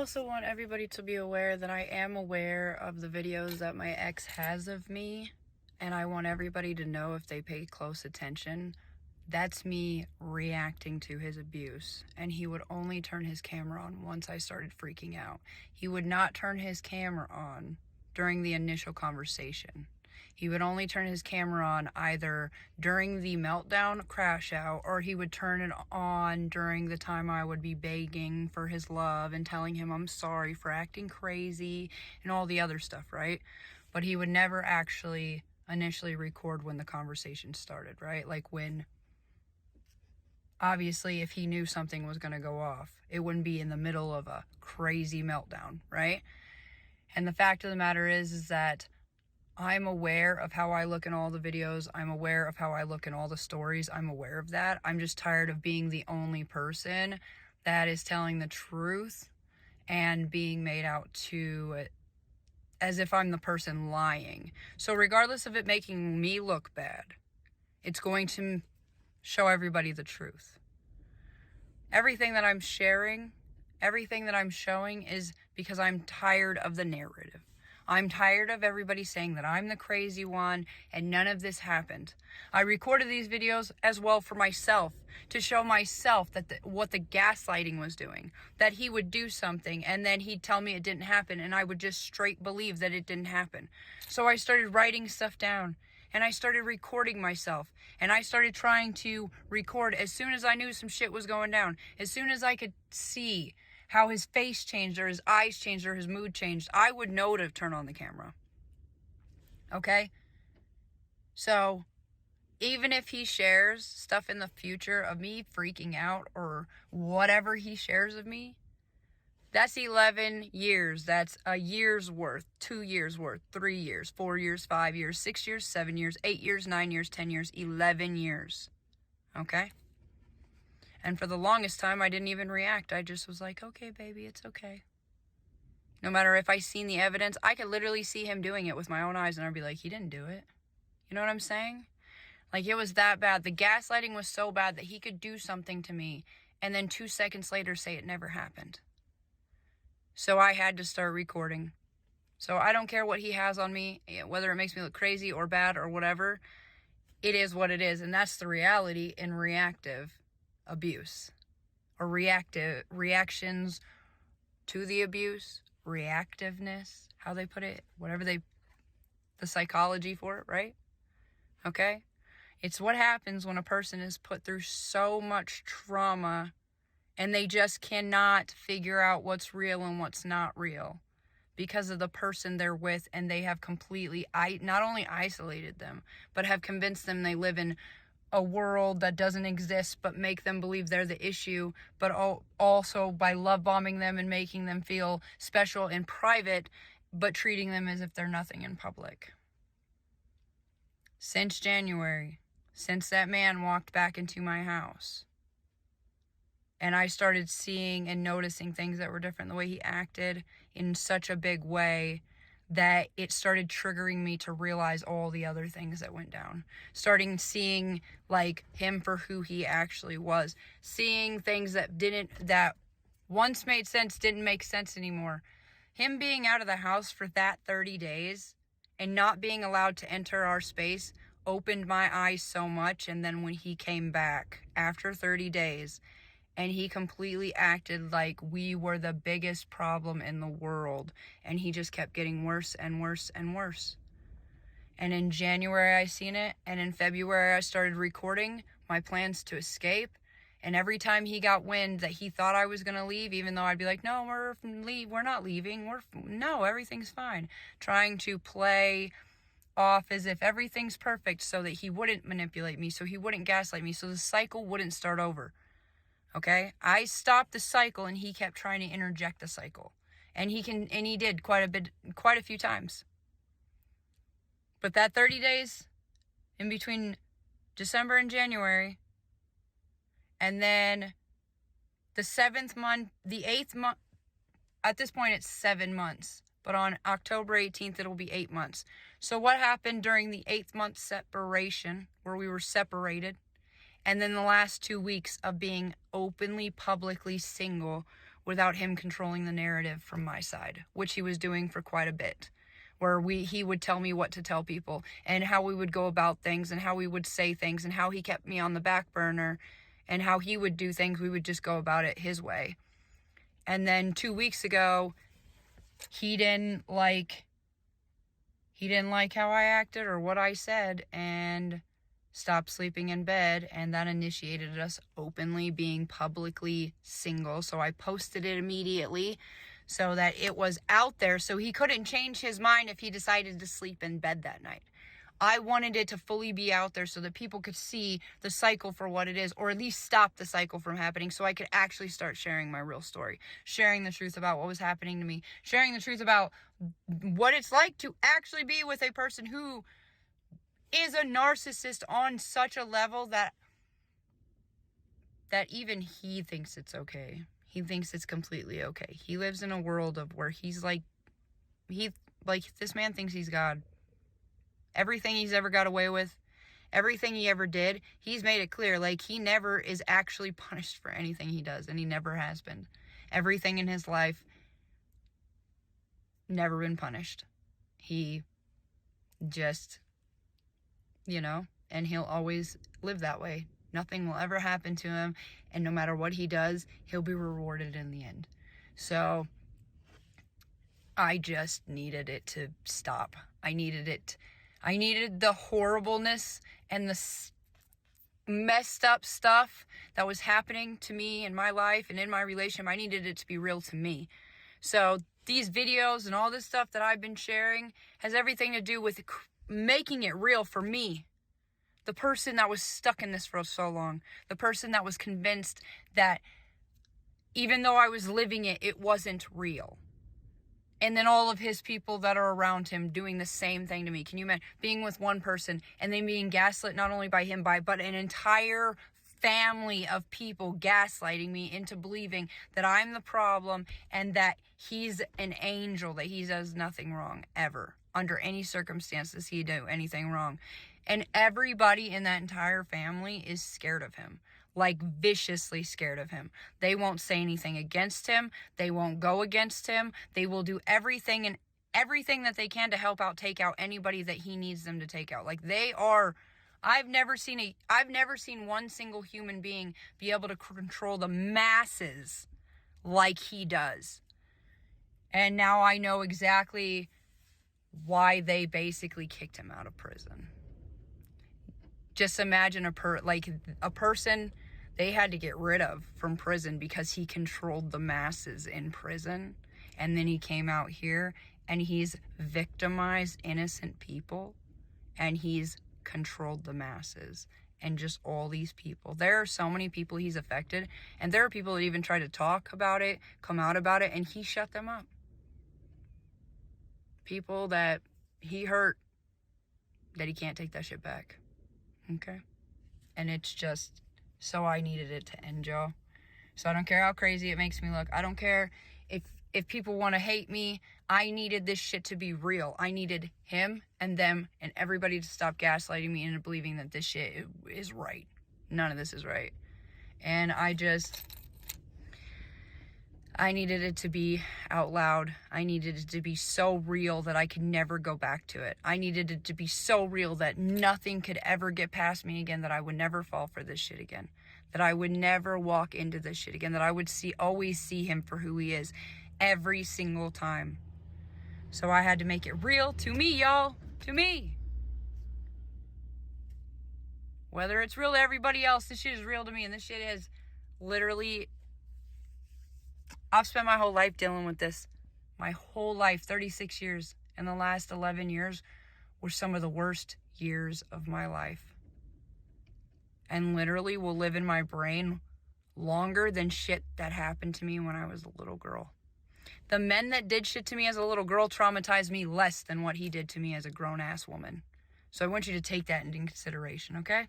also want everybody to be aware that I am aware of the videos that my ex has of me, and I want everybody to know, if they pay close attention, that's me reacting to his abuse. And he would only turn his camera on once I started freaking out. He would not turn his camera on during the initial conversation. He would only turn his camera on either during the meltdown crash out, or he would turn it on during the time I would be begging for his love and telling him I'm sorry for acting crazy and all the other stuff, right? But he would never actually initially record when the conversation started, right? Like when, obviously, if he knew something was going to go off, it wouldn't be in the middle of a crazy meltdown, right? And the fact of the matter is that I'm aware of how I look in all the videos. I'm aware of how I look in all the stories. I'm aware of that. I'm just tired of being the only person that is telling the truth and being made out to as if I'm the person lying. So regardless of it making me look bad, it's going to show everybody the truth. Everything that I'm sharing, everything that I'm showing is because I'm tired of the narrative. I'm tired of everybody saying that I'm the crazy one and none of this happened. I recorded these videos as well for myself, to show myself that what the gaslighting was doing, that he would do something and then he'd tell me it didn't happen, and I would just straight believe that it didn't happen. So I started writing stuff down, and I started recording myself, and I started trying to record as soon as I knew some shit was going down, as soon as I could see how his face changed or his eyes changed or his mood changed, I would know to turn on the camera. Okay? So even if he shares stuff in the future of me freaking out or whatever he shares of me, that's 11 years. That's a year's worth, 2 years worth, 3 years, 4 years, 5 years, 6 years, 7 years, 8 years, 9 years, 10 years, 11 years. Okay? And for the longest time, I didn't even react. I just was like, okay, baby, it's okay. No matter if I seen the evidence, I could literally see him doing it with my own eyes, and I'd be like, he didn't do it. You know what I'm saying? Like, it was that bad. The gaslighting was so bad that he could do something to me and then 2 seconds later say it never happened. So I had to start recording. So I don't care what he has on me, whether it makes me look crazy or bad or whatever. It is what it is. And that's the reality in reactive abuse, or reactions to the abuse, reactiveness, how they put it, the psychology for it, right? Okay? It's what happens when a person is put through so much trauma and they just cannot figure out what's real and what's not real because of the person they're with, and they have completely not only isolated them, but have convinced them they live in a world that doesn't exist, but make them believe they're the issue, but also by love bombing them and making them feel special in private, but treating them as if they're nothing in public. Since January, since that man walked back into my house, and I started seeing and noticing things that were different, the way he acted in such a big way, that it started triggering me to realize all the other things that went down. Starting seeing like him for who he actually was. Seeing things that once made sense didn't make sense anymore. Him being out of the house for that 30 days and not being allowed to enter our space opened my eyes so much. And then when he came back after 30 days, and he completely acted like we were the biggest problem in the world. And he just kept getting worse and worse and worse. And in January, I seen it. And in February, I started recording my plans to escape. And every time he got wind that he thought I was going to leave, even though I'd be like, no, we're not leaving. No, everything's fine. Trying to play off as if everything's perfect so that he wouldn't manipulate me, so he wouldn't gaslight me, so the cycle wouldn't start over. Okay, I stopped the cycle and he kept trying to interject the cycle. And he did quite a few times. But that 30 days in between December and January, and then the 8th month, at this point it's 7 months, but on October 18th, it'll be 8 months. So what happened during the 8th month separation, where we were separated, and then the last 2 weeks of being openly, publicly single, without him controlling the narrative from my side, which he was doing for quite a bit, where he would tell me what to tell people and how we would go about things and how we would say things and how he kept me on the back burner and how he would do things. We would just go about it his way. And then 2 weeks ago, he didn't like how I acted or what I said and stopped sleeping in bed, and that initiated us openly being publicly single. So I posted it immediately so that it was out there so he couldn't change his mind if he decided to sleep in bed that night. I wanted it to fully be out there so that people could see the cycle for what it is, or at least stop the cycle from happening, so I could actually start sharing my real story, sharing the truth about what was happening to me, sharing the truth about what it's like to actually be with a person who is a narcissist on such a level that even he thinks it's okay. He thinks it's completely okay. He lives in a world of where he's like, this man thinks he's God. Everything he's ever got away with, everything he ever did, he's made it clear, like, he never is actually punished for anything he does, and he never has been. Everything in his life, never been punished. He just, and he'll always live that way. Nothing will ever happen to him, and no matter what he does, he'll be rewarded in the end. So I just needed it to stop. I needed the horribleness and the messed up stuff that was happening to me in my life and in my relationship. I needed it to be real to me. So these videos and all this stuff that I've been sharing has everything to do with making it real for me. The person that was stuck in this for so long. The person that was convinced that even though I was living it, it wasn't real. And then all of his people that are around him doing the same thing to me. Can you imagine being with one person and then being gaslit not only by him, but an entire family of people gaslighting me into believing that I'm the problem and that he's an angel, that he does nothing wrong ever. Under any circumstances, he do anything wrong. And everybody in that entire family is scared of him. Like, viciously scared of him. They won't say anything against him. They won't go against him. They will do everything that they can to help out, take out anybody that he needs them to take out. Like, they are, I've never seen one single human being be able to control the masses like he does. And now I know exactly why they basically kicked him out of prison. Just imagine a person they had to get rid of from prison because he controlled the masses in prison. And then he came out here and he's victimized innocent people and he's controlled the masses and just all these people. There are so many people he's affected, and there are people that even try to talk about it, come out about it, and he shut them up. People that he hurt, that he can't take that shit back. Okay? And it's just, so I needed it to end, y'all. So I don't care how crazy it makes me look. I don't care if people want to hate me. I needed this shit to be real. I needed him and them and everybody to stop gaslighting me into believing that this shit is right. None of this is right. And I needed it to be out loud. I needed it to be so real that I could never go back to it. I needed it to be so real that nothing could ever get past me again, that I would never fall for this shit again, that I would never walk into this shit again, that I would always see him for who he is every single time. So I had to make it real to me, y'all, to me. Whether it's real to everybody else, this shit is real to me, and this shit is literally, I've spent my whole life dealing with this. My whole life, 36 years, and the last 11 years were some of the worst years of my life. And literally will live in my brain longer than shit that happened to me when I was a little girl. The men that did shit to me as a little girl traumatized me less than what he did to me as a grown-ass woman. So I want you to take that into consideration, okay?